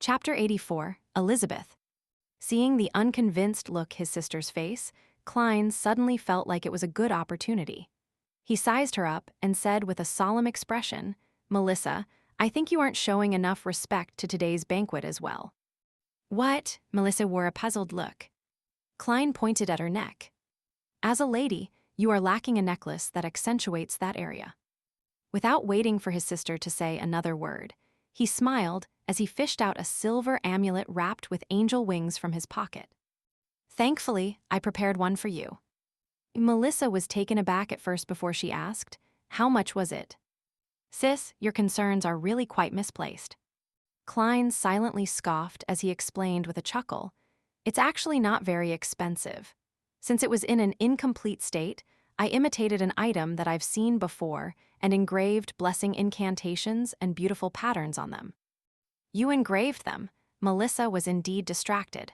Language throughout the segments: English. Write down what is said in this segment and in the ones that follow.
Chapter 84, Elizabeth. Seeing the unconvinced look his sister's face, Klein suddenly felt like it was a good opportunity. He sized her up and said with a solemn expression, "Melissa, I think you aren't showing enough respect to today's banquet as well." "What?" Melissa wore a puzzled look. Klein pointed at her neck. "As a lady, you are lacking a necklace that accentuates that area." Without waiting for his sister to say another word, he smiled as he fished out a silver amulet wrapped with angel wings from his pocket. "Thankfully, I prepared one for you." Melissa was taken aback at first before she asked, "How much was it?" "Sis, your concerns are really quite misplaced." Klein silently scoffed as he explained with a chuckle, "It's actually not very expensive. Since it was in an incomplete state, I imitated an item that I've seen before and engraved blessing incantations and beautiful patterns on them." "You engraved them?" Melissa was indeed distracted.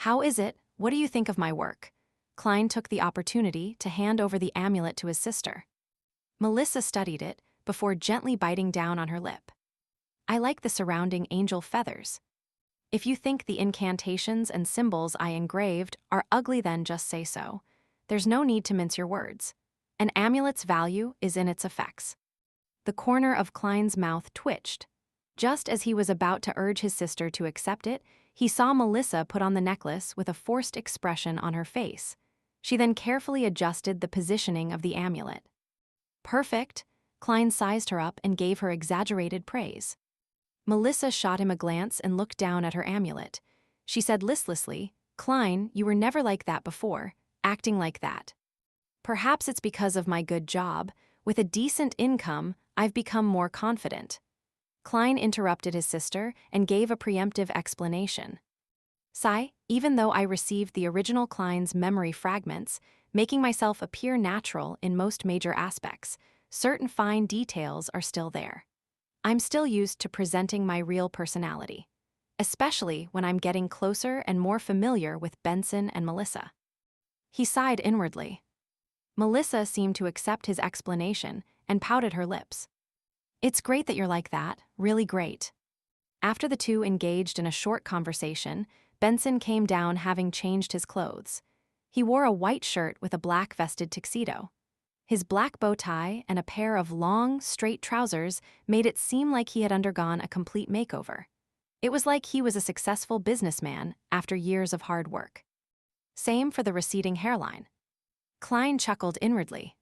"How is it? What do you think of my work?" Klein took the opportunity to hand over the amulet to his sister. Melissa studied it before gently biting down on her lip. "I like the surrounding angel feathers. If you think the incantations and symbols I engraved are ugly, then just say so. There's no need to mince your words. An amulet's value is in its effects." The corner of Klein's mouth twitched. Just as he was about to urge his sister to accept it, he saw Melissa put on the necklace with a forced expression on her face. She then carefully adjusted the positioning of the amulet. "Perfect." Klein sized her up and gave her exaggerated praise. Melissa shot him a glance and looked down at her amulet. She said listlessly, "Klein, you were never like that before, acting like that." "Perhaps it's because of my good job. With a decent income, I've become more confident." Klein interrupted his sister and gave a preemptive explanation. Even though I received the original Klein's memory fragments, making myself appear natural in most major aspects, certain fine details are still there. I'm still used to presenting my real personality, especially when I'm getting closer and more familiar with Benson and Melissa." He sighed inwardly. Melissa seemed to accept his explanation and pouted her lips. "It's great that you're like that, really great." After the two engaged in a short conversation, Benson came down having changed his clothes. He wore a white shirt with a black vested tuxedo. His black bow tie and a pair of long, straight trousers made it seem like he had undergone a complete makeover. It was like he was a successful businessman after years of hard work. Same for the receding hairline. Klein chuckled inwardly.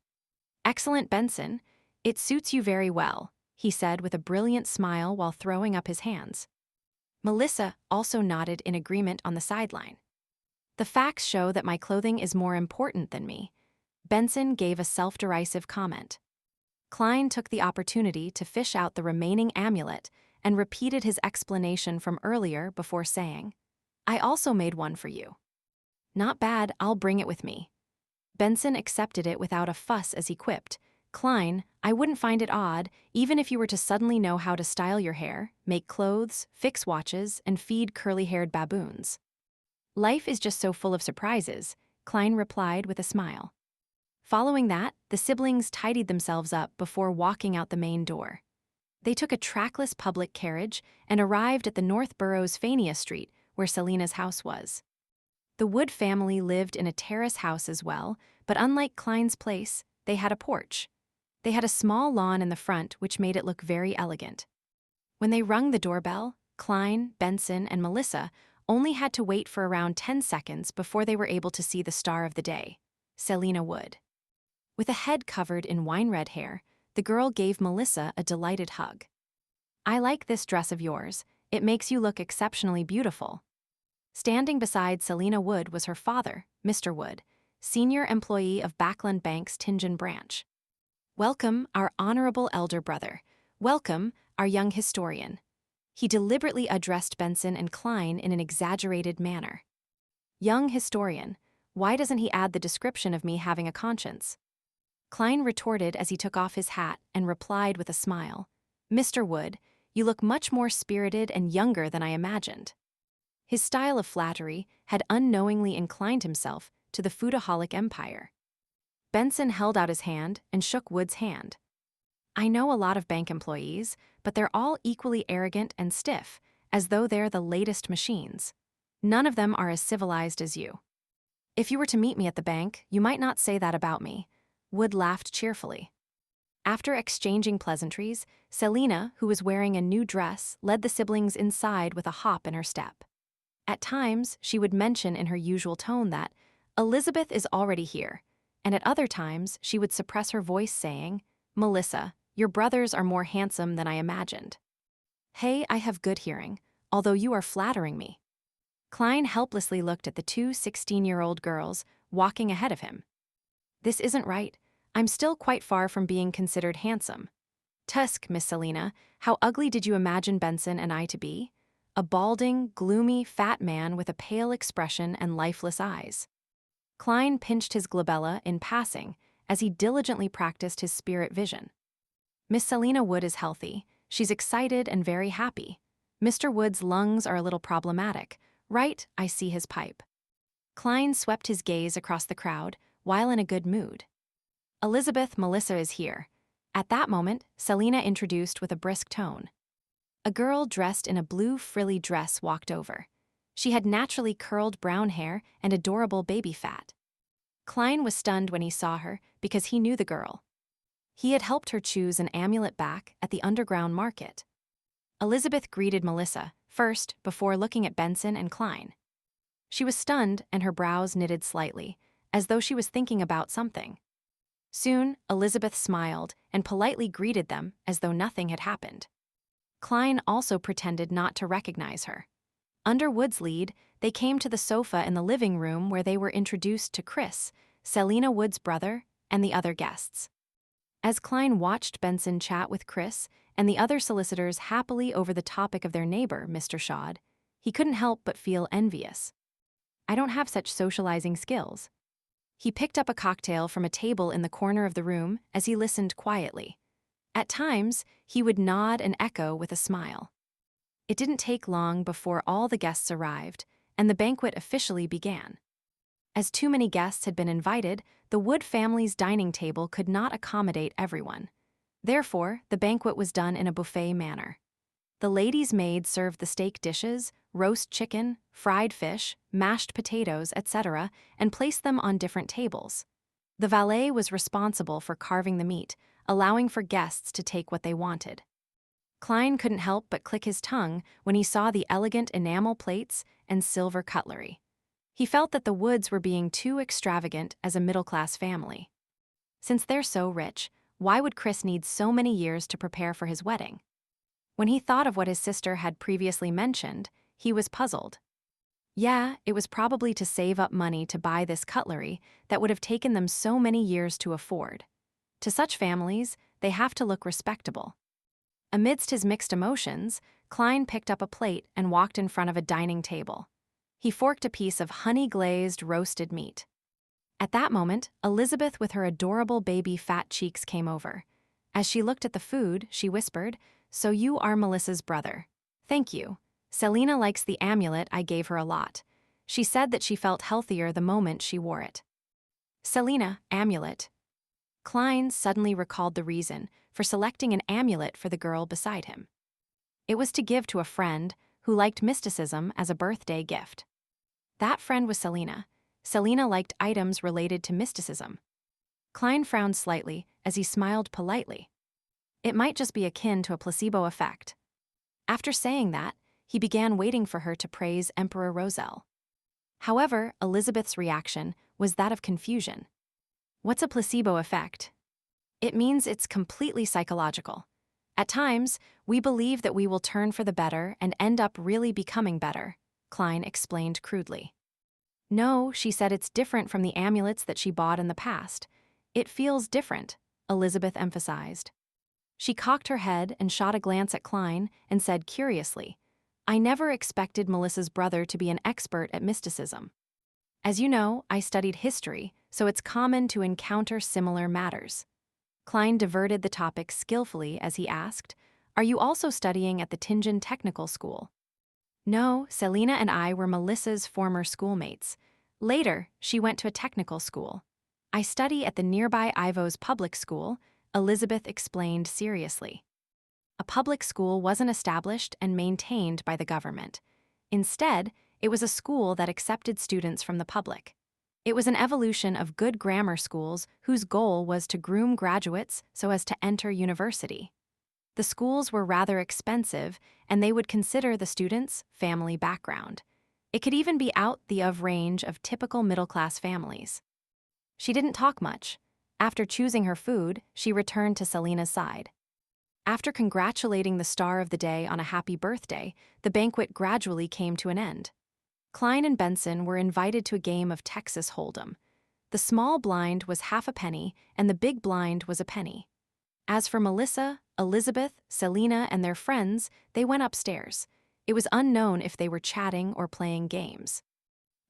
"Excellent, Benson. It suits you very well," he said with a brilliant smile while throwing up his hands. Melissa also nodded in agreement on the sideline. "The facts show that my clothing is more important than me." Benson gave a self-derisive comment. Klein took the opportunity to fish out the remaining amulet and repeated his explanation from earlier before saying, "I also made one for you." "Not bad, I'll bring it with me." Benson accepted it without a fuss as he quipped, "Klein, I wouldn't find it odd, even if you were to suddenly know how to style your hair, make clothes, fix watches, and feed curly-haired baboons." "Life is just so full of surprises," Klein replied with a smile. Following that, the siblings tidied themselves up before walking out the main door. They took a trackless public carriage and arrived at the North Borough's Fania Street, where Selena's house was. The Wood family lived in a terrace house as well, but unlike Klein's place, they had a porch. They had a small lawn in the front, which made it look very elegant. When they rung the doorbell, Klein, Benson, and Melissa only had to wait for around 10 seconds before they were able to see the star of the day, Selena Wood. With a head covered in wine-red hair, the girl gave Melissa a delighted hug. "I like this dress of yours. It makes you look exceptionally beautiful." Standing beside Selena Wood was her father, Mr. Wood, senior employee of Backland Bank's Tingen branch. "Welcome, our honorable elder brother. Welcome, our young historian." He deliberately addressed Benson and Klein in an exaggerated manner. "Young historian, why doesn't he add the description of me having a conscience?" Klein retorted as he took off his hat and replied with a smile, "Mr. Wood, you look much more spirited and younger than I imagined." His style of flattery had unknowingly inclined himself to the foodaholic empire. Benson held out his hand and shook Wood's hand. "I know a lot of bank employees, but they're all equally arrogant and stiff, as though they're the latest machines. None of them are as civilized as you. If you were to meet me at the bank, you might not say that about me. Wood laughed cheerfully. After exchanging pleasantries, Selina, who was wearing a new dress, led the siblings inside with a hop in her step. At times, she would mention in her usual tone that Elizabeth is already here, and at other times, she would suppress her voice saying, Melissa, your brothers are more handsome than I imagined. Hey, I have good hearing, although you are flattering me. Klein helplessly looked at the two 16-year-old girls walking ahead of him. This isn't right. I'm still quite far from being considered handsome. Tusk, Miss Selina, how ugly did you imagine Benson and I to be? A balding, gloomy, fat man with a pale expression and lifeless eyes. Klein pinched his glabella in passing as he diligently practiced his spirit vision. Miss Selina Wood is healthy. She's excited and very happy. Mr. Wood's lungs are a little problematic. Right, I see his pipe. Klein swept his gaze across the crowd, while in a good mood. Elizabeth, Melissa is here. At that moment, Selina introduced with a brisk tone. A girl dressed in a blue frilly dress walked over. She had naturally curled brown hair and adorable baby fat. Klein was stunned when he saw her because he knew the girl. He had helped her choose an amulet back at the underground market. Elizabeth greeted Melissa first before looking at Benson and Klein. She was stunned and her brows knitted slightly, as though she was thinking about something. Soon, Elizabeth smiled and politely greeted them as though nothing had happened. Klein also pretended not to recognize her. Under Wood's lead, they came to the sofa in the living room where they were introduced to Chris, Selina Wood's brother, and the other guests. As Klein watched Benson chat with Chris and the other solicitors happily over the topic of their neighbor, Mr. Shad, he couldn't help but feel envious. I don't have such socializing skills. He picked up a cocktail from a table in the corner of the room as he listened quietly. At times, he would nod and echo with a smile. It didn't take long before all the guests arrived, and the banquet officially began. As too many guests had been invited, the Wood family's dining table could not accommodate everyone. Therefore, the banquet was done in a buffet manner. The ladies' maid served the steak dishes, roast chicken, fried fish, mashed potatoes, etc., and placed them on different tables. The valet was responsible for carving the meat, allowing for guests to take what they wanted. Klein couldn't help but click his tongue when he saw the elegant enamel plates and silver cutlery. He felt that the Woods were being too extravagant as a middle-class family. Since they're so rich, why would Chris need so many years to prepare for his wedding? When he thought of what his sister had previously mentioned, he was puzzled. Yeah, it was probably to save up money to buy this cutlery that would have taken them so many years to afford. To such families, they have to look respectable. Amidst his mixed emotions, Klein picked up a plate and walked in front of a dining table. He forked a piece of honey-glazed roasted meat. At that moment, Elizabeth with her adorable baby fat cheeks came over. As she looked at the food, she whispered, "So you are Melissa's brother. Thank you. Selina likes the amulet I gave her a lot. She said that she felt healthier the moment she wore it." Selina, amulet. Klein suddenly recalled the reason for selecting an amulet for the girl beside him. It was to give to a friend who liked mysticism as a birthday gift. That friend was Selina. Selina liked items related to mysticism. Klein frowned slightly as he smiled politely. It might just be akin to a placebo effect. After saying that, he began waiting for her to praise Emperor Roselle. However, Elizabeth's reaction was that of confusion. What's a placebo effect? It means it's completely psychological. At times, we believe that we will turn for the better and end up really becoming better, Klein explained crudely. No, she said it's different from the amulets that she bought in the past. It feels different, Elizabeth emphasized. She cocked her head and shot a glance at Klein and said curiously, I never expected Melissa's brother to be an expert at mysticism. As you know, I studied history, so it's common to encounter similar matters. Klein diverted the topic skillfully as he asked, Are you also studying at the Tingen Technical School? No, Selina and I were Melissa's former schoolmates. Later, she went to a technical school. I study at the nearby Ivos Public School, Elizabeth explained seriously. A public school wasn't established and maintained by the government. Instead, it was a school that accepted students from the public. It was an evolution of good grammar schools whose goal was to groom graduates so as to enter university. The schools were rather expensive, and they would consider the students' family background. It could even be out of range of typical middle-class families. She didn't talk much. After choosing her food, she returned to Selina's side. After congratulating the star of the day on a happy birthday, the banquet gradually came to an end. Klein and Benson were invited to a game of Texas Hold'em. The small blind was half a penny, and the big blind was a penny. As for Melissa, Elizabeth, Selina, and their friends, they went upstairs. It was unknown if they were chatting or playing games.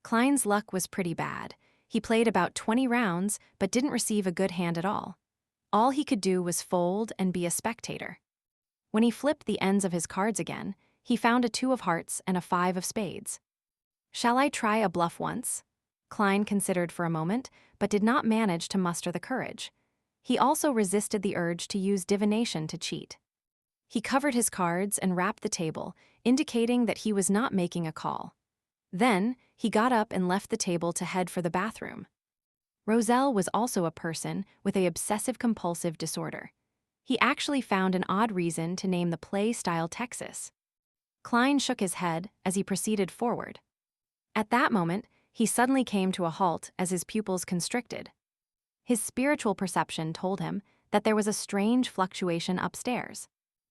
Klein's luck was pretty bad. He played about 20 rounds, but didn't receive a good hand at all. All he could do was fold and be a spectator. When he flipped the ends of his cards again, he found a 2 of hearts and a 5 of spades. Shall I try a bluff once? Klein considered for a moment, but did not manage to muster the courage. He also resisted the urge to use divination to cheat. He covered his cards and rapped the table, indicating that he was not making a call. Then, he got up and left the table to head for the bathroom. Roselle was also a person with an obsessive-compulsive disorder. He actually found an odd reason to name the play style Texas. Klein shook his head as he proceeded forward. At that moment, he suddenly came to a halt as his pupils constricted. His spiritual perception told him that there was a strange fluctuation upstairs.